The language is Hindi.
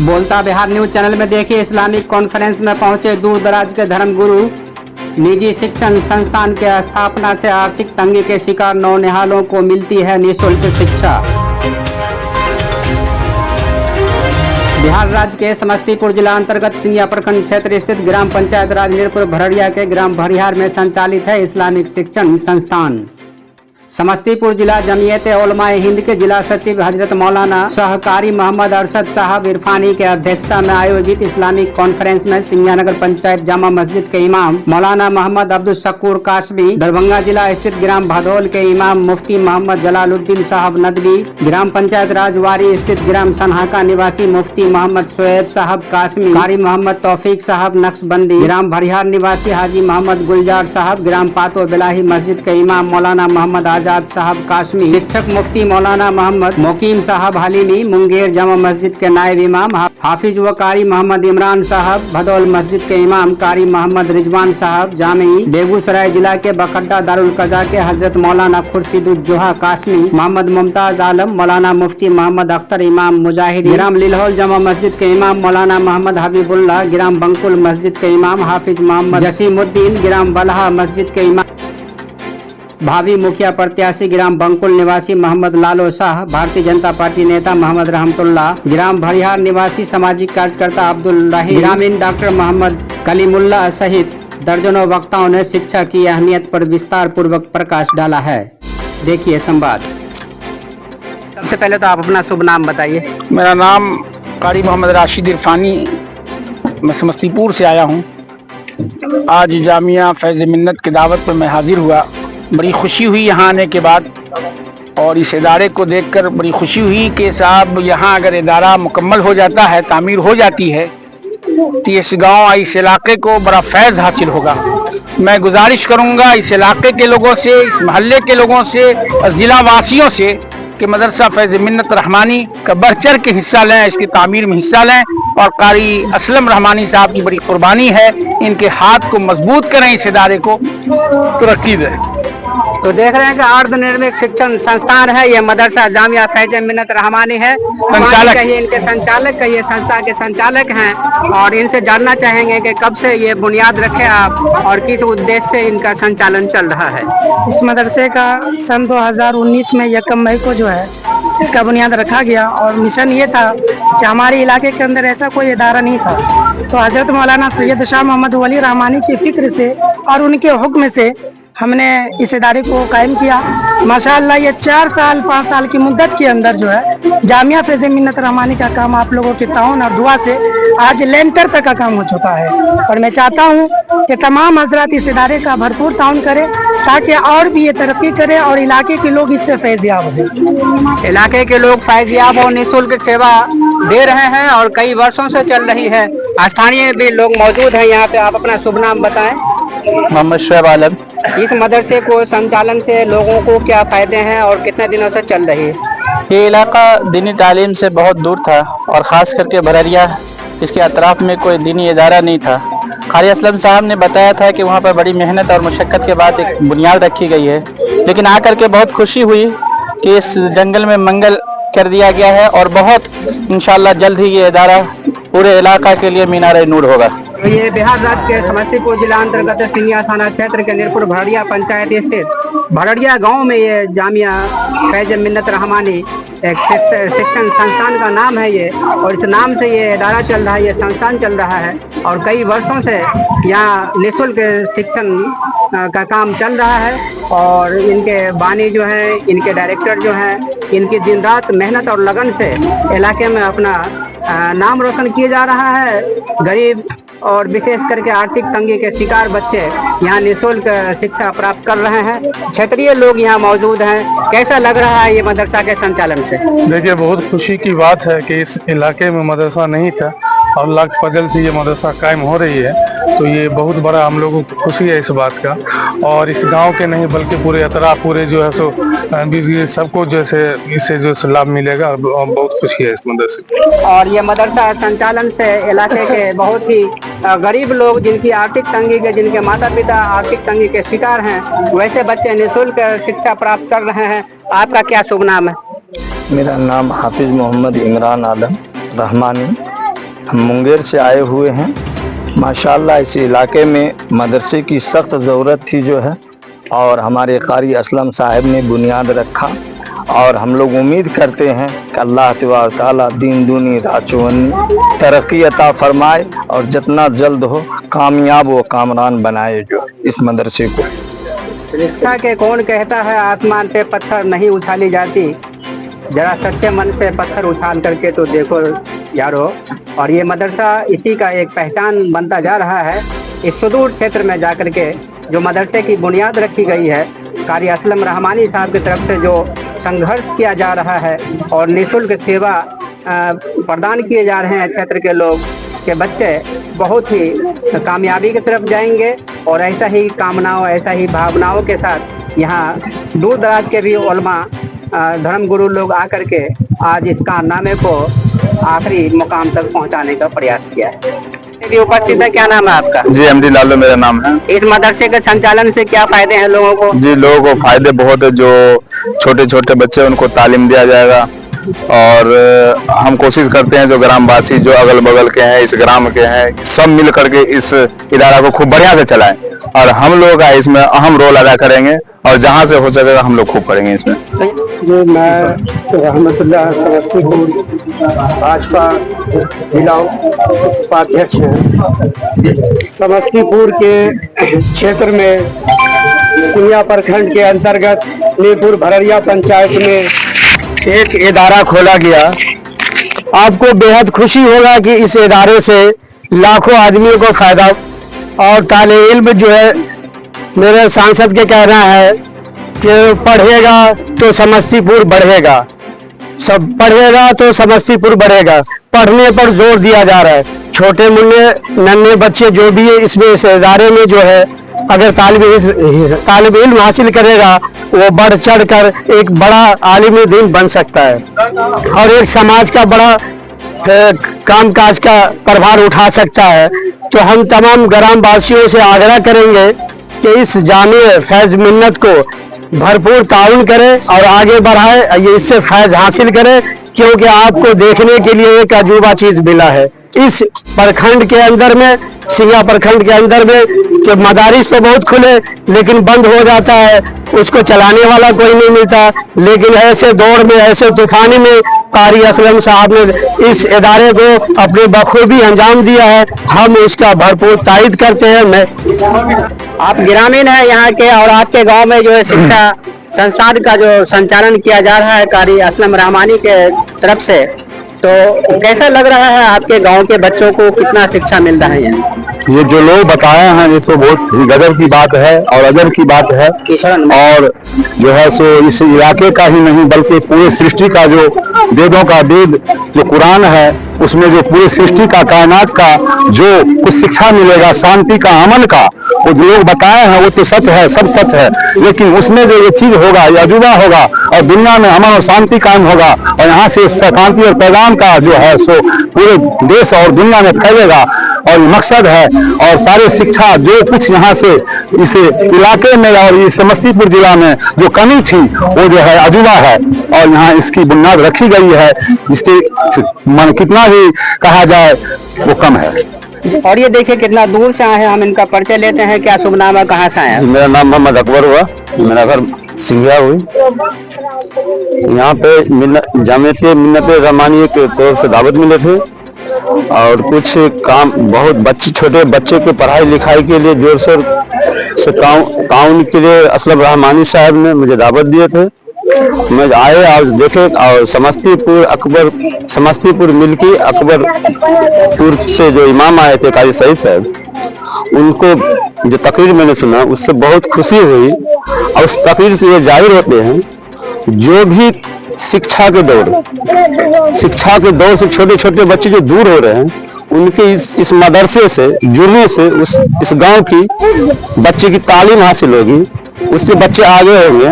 बोलता बिहार न्यूज चैनल में देखिए, इस्लामिक कॉन्फ्रेंस में पहुंचे दूर दराज के धर्मगुरु। निजी शिक्षण संस्थान के स्थापना से आर्थिक तंगी के शिकार नौनिहालों को मिलती है निःशुल्क शिक्षा। बिहार राज्य के समस्तीपुर जिला अंतर्गत सिंगिया प्रखंड क्षेत्र स्थित ग्राम पंचायत राज नीरपुर भरड़िया के ग्राम भरियार में संचालित है इस्लामिक शिक्षण संस्थान। समस्तीपुर जिला जमीयते उलमाए हिंद के जिला सचिव हजरत मौलाना सहकारी मोहम्मद अरशद साहब इरफानी के अध्यक्षता में आयोजित इस्लामिक कॉन्फ्रेंस में सिंगिया नगर पंचायत जामा मस्जिद के इमाम मौलाना मोहम्मद अब्दुल शकूर कासमी, दरभंगा जिला स्थित ग्राम भदौल के इमाम मुफ्ती मोहम्मद जलालुद्दीन साहब नदवी, ग्राम पंचायत राजवारी स्थित ग्राम सनहाका निवासी मुफ्ती मोहम्मद शोएब साहब कासमी, कारी मोहम्मद तौफीक साहब नक्शबंदी, ग्राम भरियार निवासी हाजी मोहम्मद गुलजार साहब, ग्राम पातो बिलाही मस्जिद के इमाम मौलाना मोहम्मद आजाद साहब कासमी, शिक्षक मुफ्ती मौलाना मोहम्मद मोकीम साहब हालिमी, मुंगेर जामा मस्जिद के नायब इमाम हाफिज व कारी मोहम्मद इमरान साहब, भदौल मस्जिद के इमाम कारी मोहम्मद रिजवान साहब जामी, बेगूसराय जिला के बखड्डा दारुल कजा के हजरत मौलाना खुर्शीदुज्जोहा कासमी, मोहम्मद मुमताज आलम, मौलाना मुफ्ती मोहम्मद अख्तर इमाम मुजाहिद, ग्राम लिलहौल जामा मस्जिद के इमाम मौलाना मोहम्मद हबीबुल्लाह, ग्राम बंकुल मस्जिद के इमाम हाफिज मोहम्मद जसीमुद्दीन, ग्राम बलहा मस्जिद के इमाम भावी मुखिया प्रत्याशी ग्राम बंकुल निवासी मोहम्मद लालो शाह, भारतीय जनता पार्टी नेता मोहम्मद रहमतुल्लाह, ग्राम भरियार निवासी सामाजिक कार्यकर्ता अब्दुल रहीम, ग्रामीण डॉक्टर मोहम्मद कलीमुल्लाह सहित दर्जनों वक्ताओं ने शिक्षा की अहमियत पर विस्तार पूर्वक प्रकाश डाला है। देखिए संवाद। सबसे पहले तो आप अपना शुभ नाम बताइए। मेरा नाम कारी मोहम्मद राशिद इरफानी, मैं समस्तीपुर से आया हूँ। आज जामिया फैज़ मिन्नत की दावत पर मैं हाजिर हुआ। बड़ी खुशी हुई यहाँ आने के बाद, और इस इदारे को देखकर बड़ी खुशी हुई कि साहब यहाँ अगर इदारा मुकम्मल हो जाता है, तामीर हो जाती है, तो इस गांव इस इलाके को बड़ा फैज़ हासिल होगा। मैं गुजारिश करूँगा इस इलाके के लोगों से, इस महल्ले के लोगों से और ज़िला वासियों से कि मदरसा फैज़ मिन्नत रहमानी का बढ़ चढ़ के हिस्सा लें, इसकी तामीर में हिस्सा लें, और कारी असलम रहमानी साहब की बड़ी कुर्बानी है, इनके हाथ को मजबूत करें, इस इदारे को तरक्की दें। तो देख रहे हैं कि अर्धनिर्मित शिक्षण संस्थान है ये मदरसा जामिया फैज़ मिन्नत रहमानी है। संचालक कहिए, इनके संचालक कहिए, संस्था के संचालक हैं, और इनसे जानना चाहेंगे कि कब से ये बुनियाद रखे आप और किस उद्देश्य से इनका संचालन चल रहा है। इस मदरसे का सन 2019 में 1 मई को जो है इसका बुनियाद रखा गया, और मिशन ये था कि हमारे इलाके के अंदर ऐसा कोई इदारा नहीं था, तो हजरत मौलाना सैयद शाह मोहम्मद वली रहमानी की फिक्र से और उनके हुक्म से हमने इस इदारे को कायम किया। माशाअल्लाह ये 4 साल 5 साल की मुद्दत के अंदर जो है जामिया फैज़ मिन्नत रहमानी का काम आप लोगों के ताउन और दुआ से आज लेंटर तक का काम हो चुका है, और मैं चाहता हूँ कि तमाम हजरात इस इदारे का भरपूर ताउन करें ताकि और भी ये तरक्की करे और इलाके के लोग इससे फैज़याब हो। इलाके के लोग फैज़याब हो, निःशुल्क सेवा दे रहे हैं और कई वर्षों से चल रही है। स्थानीय भी लोग मौजूद हैं यहाँ पे। आप अपना शुभ नाम बताएं। मोहम्मद शोएब आलम। इस मदरसे को संचालन से लोगों को क्या फायदे हैं और कितने दिनों से चल रही है? ये इलाका दीनी तालीम से बहुत दूर था, और ख़ास करके भरड़िया, इसके अतराफ में कोई दीनी इदारा नहीं था। कारी असलम साहब ने बताया था कि वहाँ पर बड़ी मेहनत और मुशक्क़त के बाद एक बुनियाद रखी गई है, लेकिन आकर के बहुत खुशी हुई कि इस जंगल में मंगल कर दिया गया है, और बहुत इंशाअल्लाह जल्द ही ये इदारा पूरे इलाका के लिए मीनार नूर होगा। ये बिहार राज्य के समस्तीपुर जिला अंतर्गत सिंगिया थाना क्षेत्र के नीरपुर भरड़िया पंचायत स्थित भरड़िया गांव में ये जामिया फैज़ मिन्नत रहमानी एक शिक्षण संस्थान का नाम है ये, और इस नाम से ये इदारा चल रहा है, ये संस्थान चल रहा है, और कई वर्षों से यहाँ निःशुल्क शिक्षण का काम चल रहा है। और इनके बानी जो है, इनके डायरेक्टर जो हैं, इनकी दिन रात मेहनत और लगन से इलाके में अपना नाम रोशन किया जा रहा है। गरीब और विशेष करके आर्थिक तंगी के शिकार बच्चे यहाँ निःशुल्क शिक्षा प्राप्त कर रहे हैं। क्षेत्रीय लोग यहाँ मौजूद हैं। कैसा लग रहा है ये मदरसा के संचालन से? देखिए, बहुत खुशी की बात है कि इस इलाके में मदरसा नहीं था, और अल्लाह के फजल से ये मदरसा कायम हो रही है, तो ये बहुत बड़ा हम लोगों को खुशी है इस बात का। और इस गांव के नहीं बल्कि पूरे अतराफ पूरे जो है सो सबको जैसे इससे जो लाभ मिलेगा, बहुत खुशी है इस मदरसे की। और ये मदरसा संचालन से इलाके के बहुत ही गरीब लोग, जिनकी आर्थिक तंगी के, जिनके माता पिता आर्थिक तंगी के शिकार हैं, वैसे बच्चे निःशुल्क शिक्षा प्राप्त कर रहे हैं। आपका क्या शुभ नाम है? मेरा नाम हाफिज मोहम्मद इमरान आलम रहमानी, हम मुंगेर से आए हुए हैं। माशाल्लाह इस इलाके में मदरसे की सख्त ज़रूरत थी जो है, और हमारे कारी असलम साहब ने बुनियाद रखा, और हम लोग उम्मीद करते हैं कि अल्लाह तबारक ताला दीन दुनी रात चौवन्नी तरक्की अता फरमाए और जितना जल्द हो कामयाब व कामरान बनाए जो इस मदरसे को। रिश्ता के कौन कहता है आसमान पे पत्थर नहीं उछाली जाती, जरा सच्चे मन से पत्थर उछाल करके तो देखो यारो। और ये मदरसा इसी का एक पहचान बनता जा रहा है। इस सुदूर क्षेत्र में जाकर के जो मदरसे की बुनियाद रखी गई है, कारी असलम रहमानी साहब की तरफ से जो संघर्ष किया जा रहा है और निःशुल्क सेवा प्रदान किए जा रहे हैं, क्षेत्र के लोग के बच्चे बहुत ही कामयाबी की तरफ जाएंगे। और ऐसा ही कामनाओं, ऐसा ही भावनाओं के साथ यहाँ दूर दराज के भी उलमा धर्म गुरु लोग आकर के आज इस कारनामे को आखिरी मुकाम तक पहुँचाने का प्रयास किया है। भी उपस्थित है, क्या नाम है आपका? जी एमडी लालो मेरा नाम है। इस मदरसे के संचालन से क्या फायदे हैं लोगों को? जी लोगों को फायदे बहुत है। जो छोटे छोटे बच्चे उनको तालीम दिया जाएगा, और हम कोशिश करते हैं जो ग्रामवासी जो अगल बगल के हैं, इस ग्राम के हैं, सब मिल करके इस इदारा को खूब बढ़िया से चलाएं, और हम लोग का इसमें अहम रोल अदा करेंगे, और जहां से हो सकेगा हम लोग खूब करेंगे इसमें। जो मैं रहमतुल्लाह समस्तीपुर भाजपा जिला उपाध्यक्ष हैं। समस्तीपुर के क्षेत्र में सिंघिया प्रखंड के अंतर्गत नीपुर भररिया पंचायत में एक इदारा खोला गया। आपको बेहद खुशी होगा कि इस इदारे से लाखों आदमियों को फायदा, और ताले इल्म जो है, मेरे सांसद के कहना है कि पढ़ेगा तो समस्तीपुर बढ़ेगा, सब पढ़ेगा तो समस्तीपुर बढ़ेगा। पढ़ने पर जोर दिया जा रहा है। छोटे मुन्ने नन्हे बच्चे जो भी है इसमें, इस इदारे में जो है, अगर तालिब इल्म हासिल करेगा वो बढ़ चढ़ कर एक बड़ा आलिम दीन बन सकता है, और एक समाज का बड़ा कामकाज का प्रभार उठा सकता है। तो हम तमाम ग्राम वासियों से आग्रह करेंगे कि इस जामिया फैज मिन्नत को भरपूर ताउन करें और आगे बढ़ाए, ये इससे फैज हासिल करें, क्योंकि आपको देखने के लिए एक अजूबा चीज मिला है इस प्रखंड के अंदर में, सिंघिया प्रखंड के अंदर में, कि मदारिस तो बहुत खुले लेकिन बंद हो जाता है, उसको चलाने वाला कोई नहीं मिलता। लेकिन ऐसे दौर में, ऐसे तूफानी में कारी असलम साहब ने इस इदारे को अपने बखूबी अंजाम दिया है। हम उसका भरपूर तायद करते हैं। मैं आप ग्रामीण हैं यहाँ के, और आपके गांव में जो है शिक्षा संस्थान का जो संचालन किया जा रहा है कारी असलम रहमानी के तरफ से, तो कैसा लग रहा है आपके गांव के बच्चों को, कितना शिक्षा मिल रहा है यहाँ? ये जो लोग बताए हैं ये तो बहुत गजब की बात है और अजब की बात है, और जो है सो इस इलाके का ही नहीं बल्कि पूरे सृष्टि का जो वेदों का वेद जो कुरान है, उसमें जो पूरे सृष्टि का, कायनात का जो कुछ शिक्षा मिलेगा, शांति का, अमन का, वो जो लोग बताए हैं वो तो सच है, सब सच है। लेकिन उसमें जो ये चीज होगा, ये अजूबा होगा, और दुनिया में अमन और शांति कायम होगा, और यहाँ से शांति और पैगाम का जो है सो पूरे देश और दुनिया में फैलेगा, और मकसद है। और सारे शिक्षा जो कुछ यहाँ से इस इलाके में और इस समस्तीपुर जिला में जो कमी थी वो जो है अजूबा है, और यहाँ इसकी बुनियाद रखी गई है, जिसके मन कितना भी कहा जाए वो कम है। और ये देखिए कितना दूर से आए हैं, हम इनका परिचय लेते हैं। क्या शुभ नाम है, कहाँ से आए हैं? मेरा नाम मोहम्मद अकबर हुआ, मेरा घर सिंघिया हुई। यहाँ पे जामियत मिन्नत रहमानी के तौर से दावत मिले थे, और कुछ काम बहुत छोटे बच्चे के पढ़ाई लिखाई के लिए जोर शोर से ताउन के लिए असलम रहमानी साहब ने मुझे दावत दिए थे। मैं आए और देखे, और समस्तीपुर मिल्की अकबरपुर से जो इमाम आए थे कारी सईद साहब, उनको जो तकरीर मैंने सुना उससे बहुत खुशी हुई। और उस तकरीर से ये जाहिर होते हैं जो भी शिक्षा के दौर से छोटे छोटे बच्चे जो दूर हो रहे हैं, उनके इस मदरसे से जुड़ने से इस गांव की बच्चे की तालीम हासिल होगी, उससे बच्चे आगे होंगे।